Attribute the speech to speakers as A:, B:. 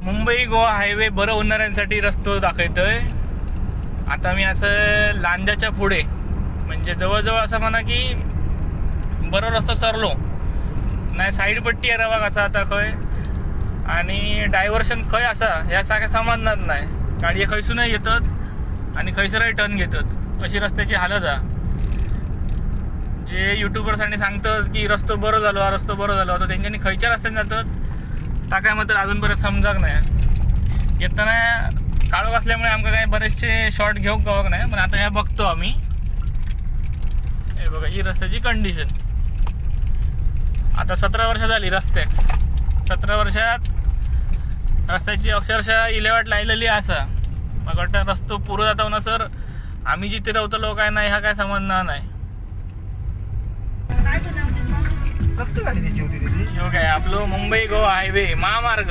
A: Mumbai Goa highway बरं होणाऱ्यांसाठी रस्तो दाखवतोय. आता मी असं लांजाच्या पुढे म्हणजे जवळजवळ असं म्हणा की बरो रस्तो चरलो नाही. साईड पट्टी आहे बघ असा आता खंय आणि डायव्हर्शन खंय असा ह्या सारख्या समजणार नाही. गाडी खंयसूनही येतात आणि खंयसरही टर्न घेतात. अशी रस्त्याची हालत आहे. जे युट्यूबर्सांनी सांगतात की रस्तो बरो झालो हा रस्तो बरो झालो तर त्यांच्यानी खंयच्या रस्त्याने जातात ता काय मात्र अजूनपर्यंत समजाक नाही. येताना काळोख असल्यामुळे आमकां काही बरेचसे शॉर्ट घेऊक गावक नाही. पण आता ह्या बघतो आम्ही. हे बघा ही रस्त्याची कंडिशन. आता 17 वर्ष झाली रस्त्याक. 17 वर्षात रस्त्याची अक्षरशः इलेवाट लायलेली असा. म्हाका वाटतं रस्तो पुरो जाता ना सर आम्ही जिथे रावतलो काय नाही हा काय समजणार नाही.
B: गाडी त्याची होती
A: काय आपलं मुंबई गोवा हायवे महामार्ग